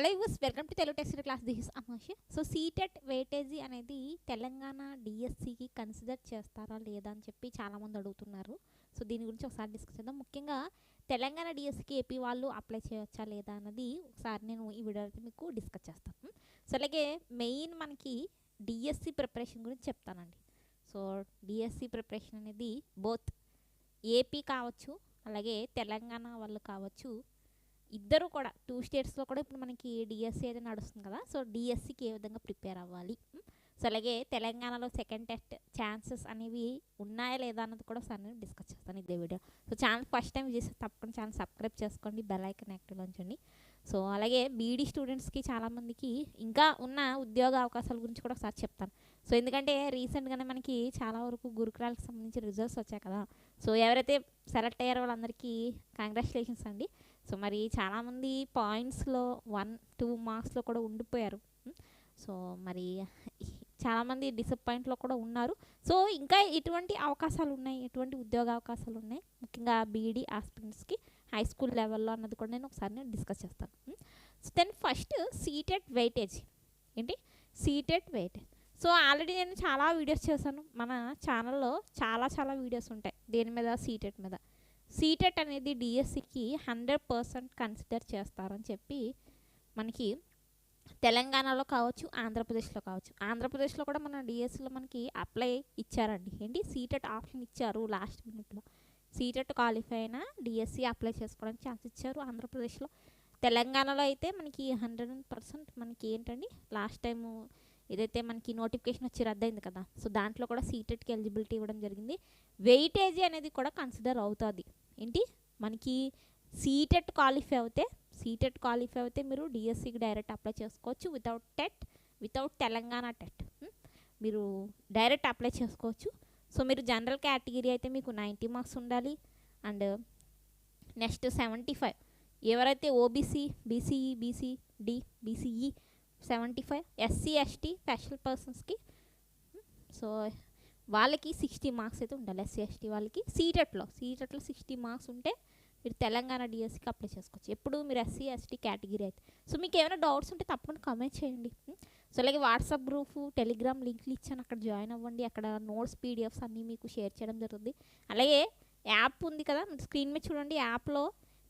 Hello యూస్ welcome to Telugu text class. This is అమోషి. So CTET weightage అనేది తెలంగాణ డిఎస్సికి కన్సిడర్ చేస్తారా లేదా అని చెప్పి చాలామంది అడుగుతున్నారు. సో దీని గురించి ఒకసారి డిస్కస్ చేద్దాం. ముఖ్యంగా తెలంగాణ డిఎస్సికి ఏపీ వాళ్ళు అప్లై చేయొచ్చా లేదా అన్నది ఒకసారి నేను ఈ వీడియో అయితే మీకు డిస్కస్ చేస్తాను. సో అలాగే మెయిన్ మనకి డిఎస్సి ప్రిపరేషన్ గురించి చెప్తానండి. సో డిఎస్సి ప్రిపరేషన్ అనేది బోత్ ఏపీ కావచ్చు అలాగే తెలంగాణ వాళ్ళు కావచ్చు, ఇద్దరు కూడా 2 స్టేట్స్లో కూడా ఇప్పుడు మనకి డిఎస్సి అయితే నడుస్తుంది కదా. సో డిఎస్సికి ఏ విధంగా ప్రిపేర్ అవ్వాలి, సో అలాగే తెలంగాణలో సెకండ్ టెస్ట్ ఛాన్సెస్ అనేవి ఉన్నాయా లేదా అన్నది కూడా ఒకసారి నేను డిస్కస్ చేస్తాను ఇదే video. So channel first time చేస్తే తప్పకుండా ఛానల్ సబ్స్క్రైబ్ చేసుకోండి, బెల్ ఐకాన్ యాక్టివ్లో ఉంచండి. సో అలాగే బీఈడీ స్టూడెంట్స్కి చాలామందికి ఇంకా ఉన్న ఉద్యోగ అవకాశాల గురించి కూడా ఒకసారి చెప్తాను. సో ఎందుకంటే రీసెంట్గానే మనకి చాలా వరకు గురుకులాలకు సంబంధించి రిజల్ట్స్ వచ్చాయి కదా. సో ఎవరైతే సెలెక్ట్ అయ్యారో వాళ్ళందరికీ కంగ్రాచులేషన్స్ అండి. సో మరి చాలామంది పాయింట్స్లో 1-2 మార్క్స్లో కూడా ఉండిపోయారు. సో మరి చాలామంది డిసప్పాయింట్లో కూడా ఉన్నారు. సో ఇంకా ఎటువంటి అవకాశాలు ఉన్నాయి, ఎటువంటి ఉద్యోగ అవకాశాలు ఉన్నాయి ముఖ్యంగా బీఈడీ ఆస్పిరెంట్స్కి హై స్కూల్ లెవెల్లో అన్నది కూడా నేను ఒకసారి డిస్కస్ చేస్తాను. So then first CTET weightage ఏంటి, సీటెట్ వెయిటేజ్. సో ఆల్రెడీ నేను చాలా వీడియోస్ చేశాను, మన ఛానల్లో చాలా వీడియోస్ ఉంటాయి దేని మీద, సీటెట్ మీద. సీటెట్ అనేది డిఎస్సికి 100% కన్సిడర్ చేస్తారని చెప్పి మనకి తెలంగాణలో కావచ్చు, ఆంధ్రప్రదేశ్లో కావచ్చు. ఆంధ్రప్రదేశ్లో కూడా మన డిఎస్సిలో మనకి అప్లై ఇచ్చారండి. ఏంటి, సీటెట్ ఆప్షన్ ఇచ్చారు లాస్ట్ మినిట్లో. సీటెట్ క్వాలిఫై అయినా డిఎస్సి అప్లై చేసుకోవడానికి ఛాన్స్ ఇచ్చారు ఆంధ్రప్రదేశ్లో. తెలంగాణలో అయితే మనకి 100% మనకి ఏంటండి, లాస్ట్ టైము ఏదైతే మనకి నోటిఫికేషన్ వచ్చి రద్దయింది కదా. సో దాంట్లో కూడా సీటెట్కి ఎలిజిబిలిటీ ఇవ్వడం జరిగింది. వెయిటేజీ అనేది కూడా కన్సిడర్ అవుతుంది. ఏంటి, మనకి సీటెట్ క్వాలిఫై అవుతే మీరు డిఎస్సికి డైరెక్ట్ అప్లై చేసుకోవచ్చు. వితౌట్ తెలంగాణ టెట్ మీరు డైరెక్ట్ అప్లై చేసుకోవచ్చు. సో మీరు జనరల్ కేటగిరీ అయితే మీకు 90 మార్క్స్ ఉండాలి. అండ్ నెక్స్ట్ 75 ఎవరైతే OBC, BCE, BCD, BCE 75, SC ST special పర్సన్స్కి సో వాళ్ళకి 60 మార్క్స్ అయితే ఉండాలి. ఎస్సీ ఎస్టీ వాళ్ళకి సీటెట్లో 60 మార్క్స్ ఉంటే మీరు తెలంగాణ డిఎస్సికి అప్లై చేసుకోవచ్చు. ఎప్పుడు మీరు ఎస్సీ ఎస్టీ కేటగిరీ అయితే. సో మీకు ఏమైనా డౌట్స్ ఉంటే తప్పకుండా కామెంట్ చేయండి. సో అలాగే వాట్సాప్ గ్రూప్, టెలిగ్రామ్ లింక్లు ఇచ్చాను, అక్కడ జాయిన్ అవ్వండి. అక్కడ నోట్స్ పీడిఎఫ్స్ అన్నీ మీకు షేర్ చేయడం జరుగుతుంది. అలాగే యాప్ ఉంది కదా, స్క్రీన్ మీద చూడండి. యాప్లో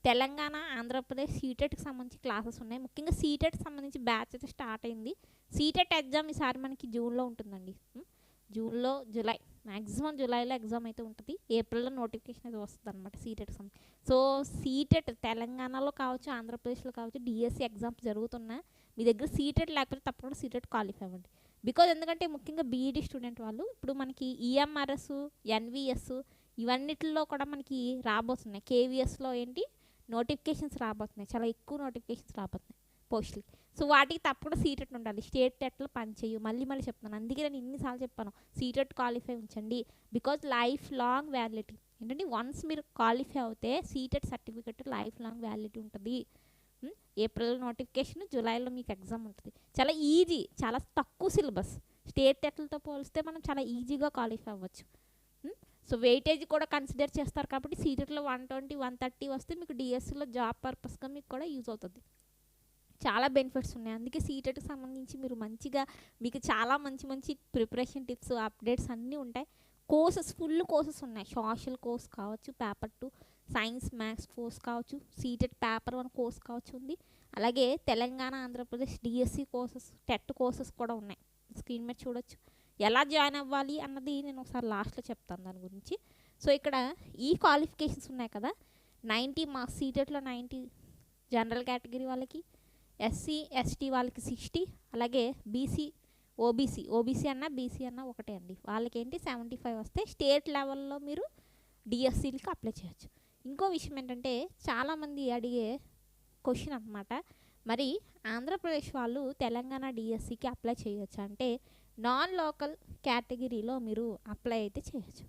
తెలంగాణ, ఆంధ్రప్రదేశ్ సీటెట్కి సంబంధించి క్లాసెస్ ఉన్నాయి. ముఖ్యంగా సీటెట్కి సంబంధించి బ్యాచ్ అయితే స్టార్ట్ అయింది. సీటెట్ ఎగ్జామ్ ఈసారి మనకి జూన్లో ఉంటుందండి. జూలై మ్యాక్సిమం జూలైలో ఎగ్జామ్ అయితే ఉంటుంది. ఏప్రిల్లో నోటిఫికేషన్ అయితే వస్తుంది అనమాట సీటెట్కి సంబంధించి. సో సీటెట్ తెలంగాణలో కావచ్చు, ఆంధ్రప్రదేశ్లో కావచ్చు డిఎస్సి ఎగ్జామ్స్ జరుగుతున్నా మీ దగ్గర సీటెట్ లేకపోతే తప్పకుండా సీటెట్ క్వాలిఫై అవ్వండి. బికాజ్ ఎందుకంటే ముఖ్యంగా బీఈడీ స్టూడెంట్ వాళ్ళు ఇప్పుడు మనకి ఈఎంఆర్ఎస్, ఎన్విఎస్ ఇవన్నిటిలో కూడా మనకి రాబోతున్నాయి. కేవీఎస్లో ఏంటి నోటిఫికేషన్స్ రాబోతున్నాయి, చాలా ఎక్కువ నోటిఫికేషన్స్ రాబోతున్నాయి పోస్టులకి. సో వాటికి తప్పకుండా సీటెట్ ఉండాలి. స్టేట్ టెట్లో పనిచేయు, మళ్ళీ చెప్తున్నాను. అందుకే నేను ఇన్నిసార్లు చెప్పాను సీటెట్ క్వాలిఫై ఉంచండి. బికాజ్ లైఫ్ లాంగ్ వ్యాలిడిటీ ఏంటంటే వన్స్ మీరు క్వాలిఫై అవుతే CTET certificate life long validity ఉంటుంది. ఏప్రిల్ నోటిఫికేషన్, జూలైలో మీకు ఎగ్జామ్ ఉంటుంది. చాలా ఈజీ, చాలా తక్కువ సిలబస్. స్టేట్ టెట్లతో పోలిస్తే మనం చాలా ఈజీగా క్వాలిఫై అవ్వచ్చు. సో వెయిటేజ్ కూడా కన్సిడర్ చేస్తారు కాబట్టి సీటెట్లో 120, 130 వస్తే మీకు డిఎస్సిలో జాబ్ పర్పస్గా మీకు కూడా యూజ్ అవుతుంది. చాలా బెనిఫిట్స్ ఉన్నాయి. అందుకే సీటెట్కి సంబంధించి మీరు మంచిగా మీకు చాలా మంచి ప్రిపరేషన్ టిప్స్, అప్డేట్స్ అన్నీ ఉంటాయి. ఫుల్ కోర్సెస్ ఉన్నాయి. సోషల్ కోర్స్ కావచ్చు, పేపర్ 2, సైన్స్ మ్యాథ్స్ కోర్స్ కావచ్చు, సీటెట్ పేపర్ 1 కోర్స్ కావచ్చు ఉంది. అలాగే Telangana, Andhra Pradesh DSC courses, TET courses కూడా ఉన్నాయి. స్క్రీన్ మీద చూడొచ్చు. ఎలా జాయిన్ అవ్వాలి అన్నది నేను ఒకసారి లాస్ట్లో చెప్తాను దాని గురించి. సో ఇక్కడ ఈ క్వాలిఫికేషన్స్ ఉన్నాయి కదా, 90 మార్క్స్ సీటెట్లో 90 జనరల్ కేటగిరీ వాళ్ళకి, ఎస్సీ ఎస్టీ వాళ్ళకి 60, అలాగే బీసీ, ఓబీసీ అన్నా బీసీ అన్నా ఒకటే అండి. వాళ్ళకి ఏంటి 75 వస్తే స్టేట్ లెవెల్లో మీరు డిఎస్సీలకి అప్లై చేయొచ్చు. ఇంకో విషయం ఏంటంటే చాలామంది అడిగే క్వశ్చన్ అనమాట, మరి ఆంధ్రప్రదేశ్ వాళ్ళు తెలంగాణ డిఎస్సికి అప్లై చేయొచ్చు అంటే నాన్ లోకల్ కేటగిరీలో మీరు అప్లై అయితే చేయొచ్చు.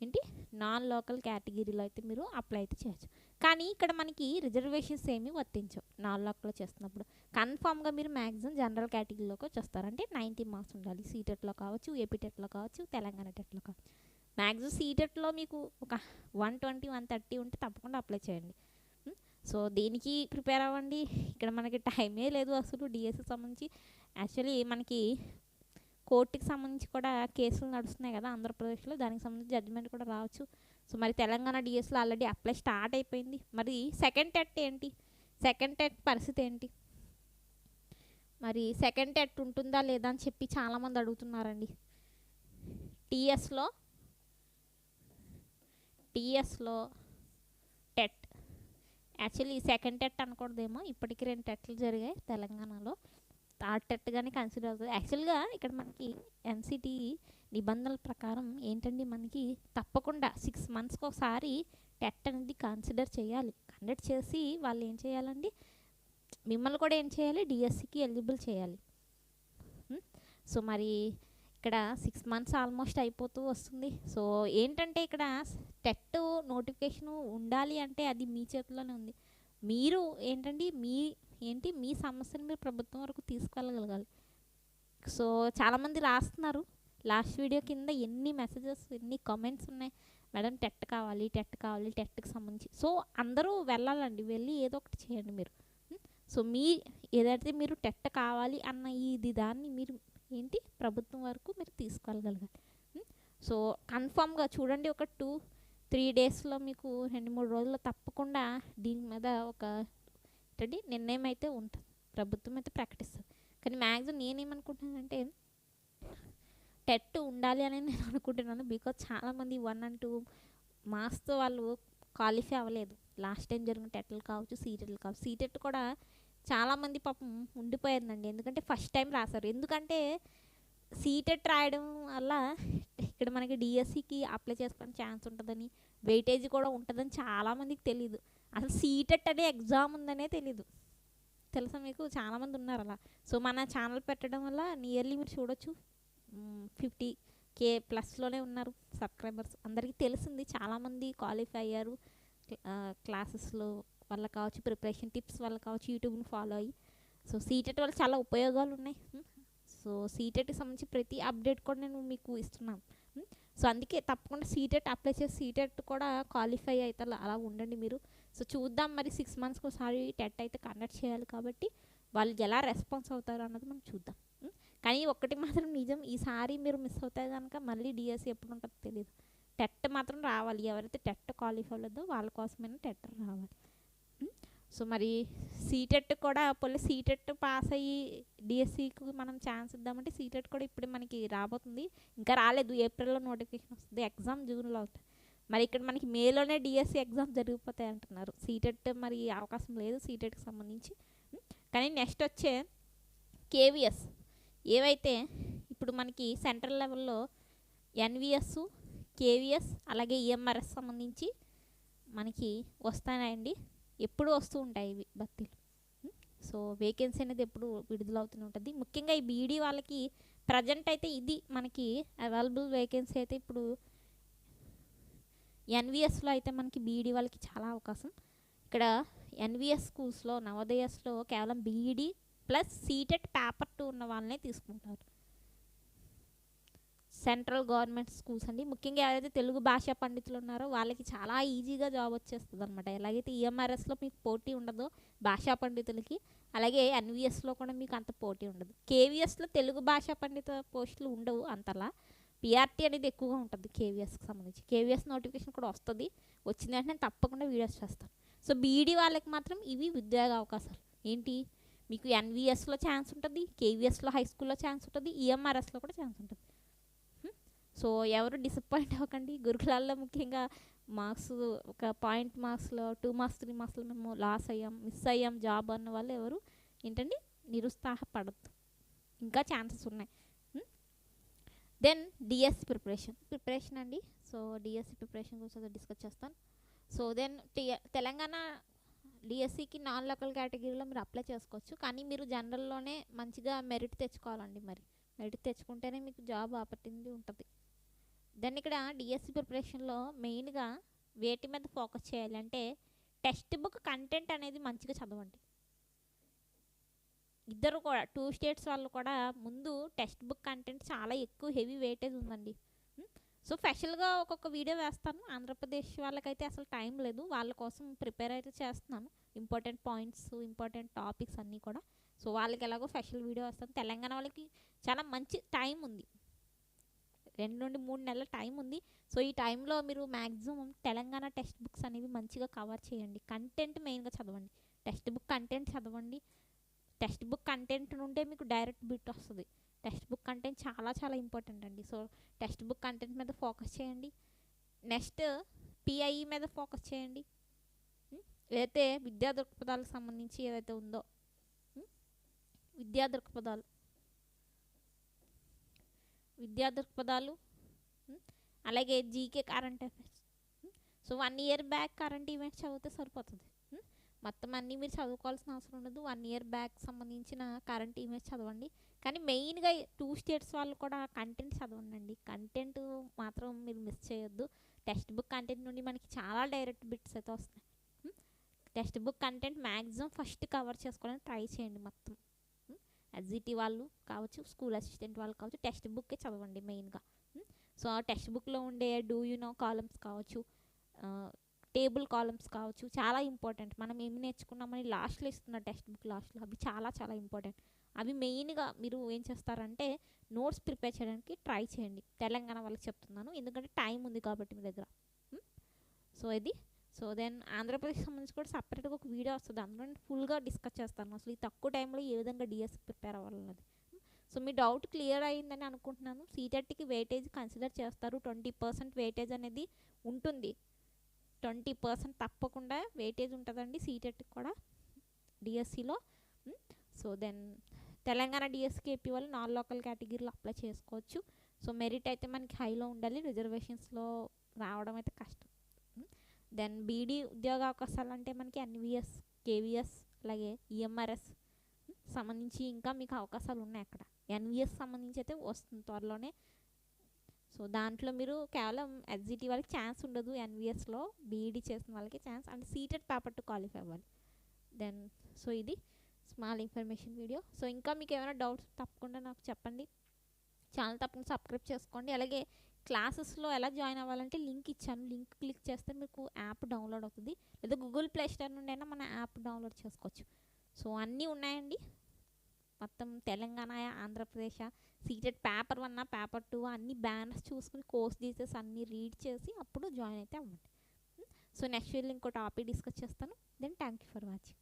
ఏంటి, నాన్ లోకల్ కేటగిరీలో అయితే మీరు అప్లై అయితే చేయొచ్చు. కానీ ఇక్కడ మనకి రిజర్వేషన్స్ ఏమీ వర్తించవు. నాన్ లోకల్లో చేస్తున్నప్పుడు కన్ఫామ్గా మీరు మ్యాక్సిమం జనరల్ కేటగిరీలోకి వచ్చేస్తారు. అంటే 90 మార్క్స్ ఉండాలి. సీటెట్లో కావచ్చు, ఏపీ టెట్లో కావచ్చు, తెలంగాణ టెట్లో కావచ్చు. మ్యాక్సిమం సీటెట్లో మీకు ఒక 120, 130 ఉంటే తప్పకుండా అప్లై చేయండి. సో దీనికి ప్రిపేర్ అవ్వండి. ఇక్కడ మనకి టైమే లేదు అసలు డిఎస్సికి సంబంధించి. యాక్చువల్లీ మనకి కోర్టుకి సంబంధించి కూడా కేసులు నడుస్తున్నాయి కదా ఆంధ్రప్రదేశ్లో, దానికి సంబంధించి జడ్జిమెంట్ కూడా రావచ్చు. సో మరి తెలంగాణ డిఎస్సిలో ఆల్రెడీ అప్లై స్టార్ట్ అయిపోయింది. మరి సెకండ్ టెట్ ఏంటి, సెకండ్ టెట్ పరిస్థితి ఏంటి, మరి సెకండ్ టెట్ ఉంటుందా లేదా అని చెప్పి చాలామంది అడుగుతున్నారండి. టీఎస్లో టెట్ యాక్చువల్లీ సెకండ్ టెట్ అనకూడదేమో, ఇప్పటికీ 2 టెట్లు జరిగాయి తెలంగాణలో. థర్డ్ టెట్ కానీ కన్సిడర్ అవుతుంది. యాక్చువల్గా ఇక్కడ మనకి ఎన్సిటి నిబంధనల ప్రకారం ఏంటండి, మనకి తప్పకుండా 6 మంత్స్కి ఒకసారి టెట్ అనేది కన్సిడర్ చేయాలి. కండక్ట్ చేసి వాళ్ళు ఏం చేయాలండి, మిమ్మల్ని కూడా ఏం చేయాలి, డిఎస్సికి ఎలిజిబుల్ చేయాలి. సో మరి ఇక్కడ 6 మంత్స్ ఆల్మోస్ట్ అయిపోతూ వస్తుంది. సో ఏంటంటే ఇక్కడ టెట్ నోటిఫికేషన్ ఉండాలి అంటే అది మీ చేతిలోనే ఉంది. మీరు ఏంటండి మీ సమస్యను మీరు ప్రభుత్వం వరకు తీసుకెళ్ళగలగాలి. సో చాలామంది రాస్తున్నారు. లాస్ట్ వీడియో కింద ఎన్ని మెసేజెస్, ఎన్ని కామెంట్స్ ఉన్నాయి, మేడం టెట్ కావాలి, టెట్కి సంబంధించి. సో అందరూ వెళ్ళాలండి, వెళ్ళి ఏదో ఒకటి చేయండి మీరు. సో ఏదైతే మీరు టెట్ కావాలి అన్న దాన్ని మీరు ప్రభుత్వం వరకు మీరు తీసుకెళ్ళగలగాలి. సో కన్ఫామ్గా చూడండి, ఒక 2-3 డేస్లో మీకు 2-3 రోజుల్లో తప్పకుండా దీని మీద ఒక నిర్ణయం అయితే ఉంటుంది, ప్రభుత్వం అయితే ప్రకటిస్తుంది. కానీ మ్యాక్సిమం నేనేమనుకుంటున్నానంటే టెట్ ఉండాలి అని నేను అనుకుంటున్నాను. బికాజ్ చాలామంది 1 and 2 మార్క్స్తో వాళ్ళు క్వాలిఫై అవ్వలేదు. లాస్ట్ టైం జరిగిన టెట్లు కావచ్చు, సీటెట్లు కావచ్చు. సీటెట్ కూడా చాలామంది పాపం ఉండిపోయిందండి, ఎందుకంటే ఫస్ట్ టైం రాశారు. ఎందుకంటే సీటెట్ రాయడం వల్ల ఇక్కడ మనకి డిఎస్సికి అప్లై చేసుకునే ఛాన్స్ ఉంటుందని, వెయిటేజ్ కూడా ఉంటుందని చాలామందికి తెలీదు. అసలు సీటెట్ అనే ఎగ్జామ్ ఉందనే తెలీదు. తెలుసా మీకు, చాలామంది ఉన్నారు అలా. సో మన ఛానల్ పెట్టడం వల్ల నియర్లీ మీరు చూడొచ్చు 50K ప్లస్లోనే ఉన్నారు సబ్స్క్రైబర్స్. అందరికీ తెలిసింది, చాలామంది క్వాలిఫై అయ్యారు క్లాసెస్లో వల్ల కావచ్చు, ప్రిపరేషన్ టిప్స్ వల్ల కావచ్చు, యూట్యూబ్ని ఫాలో అయ్యి. సో సీటెట్ వల్ల చాలా ఉపయోగాలు ఉన్నాయి. సో సీటెట్కి సంబంధించి ప్రతి అప్డేట్ కూడా నేను మీకు ఇస్తున్నాను. సో అందుకే తప్పకుండా సీటెట్ అప్లై చేసి సీటెట్ కూడా క్వాలిఫై అయితే అలా ఉండండి మీరు. సో చూద్దాం, మరి 6 మంత్స్కి ఒకసారి టెట్ అయితే కండక్ట్ చేయాలి కాబట్టి వాళ్ళు ఎలా రెస్పాన్స్ అవుతారు అన్నది మనం చూద్దాం. కానీ ఒకటి మాత్రం నిజం, ఈసారి మీరు మిస్ అవుతే కనుక మళ్ళీ డిఎస్సి ఎప్పుడు ఉంటుందో తెలియదు. టెట్ మాత్రం రావాలి, ఎవరైతే టెట్ క్వాలిఫై అవ్వలేదో వాళ్ళ కోసమైనా టెట్ రావాలి. సో మరి సీటెట్ కూడా సీటెట్ పాస్ అయ్యి డిఎస్సికి మనం ఛాన్స్ ఇద్దామంటే సీటెట్ కూడా ఇప్పుడే మనకి రాబోతుంది. ఇంకా రాలేదు, ఏప్రిల్లో నోటిఫికేషన్ వస్తుంది, ఎగ్జామ్ జూన్లో అవుతుంది. మరి ఇక్కడ మనకి మేలోనే డిఎస్సి ఎగ్జామ్ జరిగిపోతాయి అంటున్నారు. సీటెట్ మరి అవకాశం లేదు సీటెట్కి సంబంధించి. కానీ నెక్స్ట్ వచ్చే కేవీఎస్ ఏవైతే ఇప్పుడు మనకి సెంట్రల్ లెవెల్లో ఎన్విఎస్, కేవీఎస్ అలాగే ఈఎంఆర్ఎస్ సంబంధించి మనకి వస్తాయండి. ఎప్పుడు వస్తూ ఉంటాయి ఇవి భర్తీలు. సో వేకెన్సీ అనేది ఎప్పుడు విడుదలవుతూనే ఉంటుంది. ముఖ్యంగా ఈ బీఈడీ వాళ్ళకి ప్రజెంట్ అయితే ఇది మనకి అవైలబుల్ వేకెన్సీ అయితే ఇప్పుడు ఎన్విఎస్లో అయితే మనకి బీఈడీ వాళ్ళకి చాలా అవకాశం. ఇక్కడ ఎన్విఎస్ స్కూల్స్లో, నవోదయస్లో కేవలం బీఈడీ ప్లస్ సీటెట్ పేపర్ 2 ఉన్న వాళ్ళనే తీసుకుంటారు. సెంట్రల్ గవర్నమెంట్ స్కూల్స్ అండి. ముఖ్యంగా ఎవరైతే తెలుగు భాషా పండితులు ఉన్నారో వాళ్ళకి చాలా ఈజీగా జాబ్ వచ్చేస్తుంది అనమాట. ఎలాగైతే ఈఎంఆర్ఎస్లో మీకు పోటీ ఉండదో భాషా పండితులకి, అలాగే ఎన్విఎస్లో కూడా మీకు అంత పోటీ ఉండదు. కేవీఎస్లో తెలుగు భాషా పండిత పోస్టులు ఉండవు అంతలా, పిఆర్టీ అనేది ఎక్కువగా ఉంటుంది కేవీఎస్కి సంబంధించి. కేవీఎస్ నోటిఫికేషన్ కూడా వస్తుంది, వచ్చిన వెంటనే తప్పకుండా వీడియోస్ చేస్తాను. సో బీఈడీ వాళ్ళకి మాత్రం ఇవి ఉద్యోగ అవకాశాలు ఏంటి, మీకు ఎన్విఎస్లో ఛాన్స్ ఉంటుంది, కేవీఎస్లో హై స్కూల్లో ఛాన్స్ ఉంటుంది, ఈఎంఆర్ఎస్లో కూడా ఛాన్స్ ఉంటుంది. సో ఎవరు డిసప్పాయింట్ అవ్వకండి. గురుకులాల్లో ముఖ్యంగా మార్క్స్ ఒక పాయింట్ మార్క్స్లో 2 మార్క్స్ 3 మార్క్స్లో మేము మిస్ అయ్యాం జాబ్ అన్న వాళ్ళు ఎవరు ఏంటండి నిరుత్సాహపడద్దు, ఇంకా ఛాన్సెస్ ఉన్నాయి. దెన్ డిఎస్సి ప్రిపరేషన్ అండి. సో డిఎస్సి ప్రిపరేషన్ గురించి డిస్కస్ చేస్తాను. సో దెన్ తెలంగాణ డిఎస్సికి నాన్ లోకల్ కేటగిరీలో మీరు అప్లై చేసుకోవచ్చు. కానీ మీరు జనరల్లోనే మంచిగా మెరిట్ తెచ్చుకోవాలండి. మరి మెరిట్ తెచ్చుకుంటేనే మీకు జాబ్ ఆపర్చునిటీ ఉంటుంది. దెన్ ఇక్కడ డిఎస్సి ప్రిపరేషన్లో మెయిన్గా వేటి మీద ఫోకస్ చేయాలి అంటే టెక్స్ట్ బుక్ కంటెంట్ అనేది మంచిగా చదవండి. ఇద్దరు కూడా 2 స్టేట్స్ వాళ్ళు కూడా ముందు టెక్స్ట్ బుక్ కంటెంట్ చాలా ఎక్కువ హెవీ వెయిటేజ్ ఉందండి. సో స్పెషల్గా ఒక్కొక్క వీడియో వేస్తాను. ఆంధ్రప్రదేశ్ వాళ్ళకైతే అసలు టైం లేదు, వాళ్ళ కోసం ప్రిపేర్ అయితే చేస్తున్నాను. ఇంపార్టెంట్ పాయింట్స్, ఇంపార్టెంట్ టాపిక్స్ అన్నీ కూడా. సో వాళ్ళకి ఎలాగో స్పెషల్ వీడియో వస్తుంది. తెలంగాణ వాళ్ళకి చాలా మంచి టైం ఉంది, 2 నుండి 3 నెలల టైం ఉంది. సో ఈ టైంలో మీరు మ్యాక్సిమం తెలంగాణ టెక్స్ట్ బుక్స్ అనేవి మంచిగా కవర్ చేయండి. కంటెంట్ మెయిన్గా చదవండి, టెక్స్ట్ బుక్ కంటెంట్ చదవండి. టెక్స్ట్ బుక్ కంటెంట్ నుండే మీకు డైరెక్ట్ బిట్ వస్తుంది. టెక్స్ట్ బుక్ కంటెంట్ చాలా చాలా ఇంపార్టెంట్ అండి. సో టెక్స్ట్ బుక్ కంటెంట్ మీద ఫోకస్ చేయండి. నెక్స్ట్ పిఐఈ మీద ఫోకస్ చేయండి. ఏదైతే విద్యా దృక్పథాలకు సంబంధించి ఏదైతే ఉందో, విద్యా దృక్పథాలు, అలాగే GK current affairs. So 1 year back current events చదివితే సరిపోతుంది. మొత్తం అన్నీ మీరు చదువుకోవాల్సిన అవసరం ఉండదు. 1 ఇయర్ బ్యాక్ సంబంధించిన కరెంట్ ఈవెంట్స్ చదవండి. కానీ మెయిన్గా 2 స్టేట్స్ వాళ్ళు కూడా కంటెంట్ చదవండి. కంటెంట్ మాత్రం మీరు మిస్ చేయొద్దు. టెక్స్ట్ బుక్ కంటెంట్ నుండి మనకి చాలా డైరెక్ట్ బిట్స్ అయితే వస్తాయి. Text book content maximum first cover చేసుకోవడానికి ట్రై చేయండి. మొత్తం ఎస్జిటి వాళ్ళు కావచ్చు, స్కూల్ అసిస్టెంట్ వాళ్ళు కావచ్చు, టెక్స్ట్ బుక్కే చదవండి మెయిన్గా. సో ఆ టెక్స్ట్ బుక్లో ఉండే డూ యూ నో కాలమ్స్ కావచ్చు, టేబుల్ కాలమ్స్ కావచ్చు, చాలా ఇంపార్టెంట్. మనం ఏమి నేర్చుకున్నామని లాస్ట్లో ఇస్తున్న టెక్స్ట్ బుక్ లాస్ట్లో అవి చాలా చాలా ఇంపార్టెంట్. అవి మెయిన్గా మీరు ఏం చేస్తారంటే నోట్స్ ప్రిపేర్ చేయడానికి ట్రై చేయండి. తెలంగాణ వాళ్ళకి చెప్తున్నాను, ఎందుకంటే టైం ఉంది కాబట్టి మీ దగ్గర. సో ఇది. సో దెన్ ఆంధ్రప్రదేశ్ సంబంధించి కూడా సపరేట్గా ఒక వీడియో వస్తుంది, అందులో నేను ఫుల్గా డిస్కస్ చేస్తాను అసలు ఈ తక్కువ టైంలో ఏ విధంగా డిఎస్సి ప్రిపేర్ అవ్వాలన్నది. సో మీ డౌట్ క్లియర్ అయ్యిందని అనుకుంటున్నాను. సీటెట్కి వెయిటేజ్ కన్సిడర్ చేస్తారు, 20% వెయిటేజ్ అనేది ఉంటుంది. 20% తప్పకుండా వెయిటేజ్ ఉంటుందండి సీటెట్కి కూడా డిఎస్సిలో. సో దెన్ తెలంగాణ డిఎస్సికి ఏపీ వాళ్ళు నాన్ లోకల్ కేటగిరీలో అప్లై చేసుకోవచ్చు. సో మెరిట్ అయితే మనకి హైలో ఉండాలి, రిజర్వేషన్స్లో రావడం అయితే కష్టం. దెన్ బీడీ ఉద్యోగ అవకాశాలు అంటే మనకి ఎన్విఎస్, కేవీఎస్, అలాగే ఈఎంఆర్ఎస్ సంబంధించి ఇంకా మీకు అవకాశాలు ఉన్నాయి అక్కడ. ఎన్విఎస్ సంబంధించి అయితే వస్తుంది త్వరలోనే. సో దాంట్లో మీరు కేవలం ఎస్జిటి వాళ్ళకి ఛాన్స్ ఉండదు, ఎన్విఎస్లో బీఈడీ చేసిన వాళ్ళకి chance, and seated paper to qualify అవ్వాలి. దెన్ సో ఇది స్మాల్ ఇన్ఫర్మేషన్ వీడియో. సో ఇంకా మీకు ఏమైనా డౌట్స్ తప్పకుండా నాకు చెప్పండి. ఛానల్ తప్పకుండా సబ్స్క్రైబ్ చేసుకోండి. అలాగే క్లాసెస్లో ఎలా జాయిన్ అవ్వాలంటే లింక్ ఇచ్చాను, లింక్ క్లిక్ చేస్తే మీకు యాప్ డౌన్లోడ్ అవుతుంది, లేదా గూగుల్ ప్లే స్టోర్ నుండి అయినా మన యాప్ డౌన్లోడ్ చేసుకోవచ్చు. సో అన్నీ ఉన్నాయండి మొత్తం Telangana, Andhra Pradesh, seated paper 1, paper 2 అన్ని బ్యానర్స్ చూసుకుని కోర్స్ డీటెయిల్స్ అన్నీ రీడ్ చేసి అప్పుడు జాయిన్ అయితే అవ్వండి. సో నెక్స్ట్ వీడియోలో ఇంకో టాపిక్ డిస్కస్ చేస్తాను. Then thank you for watching.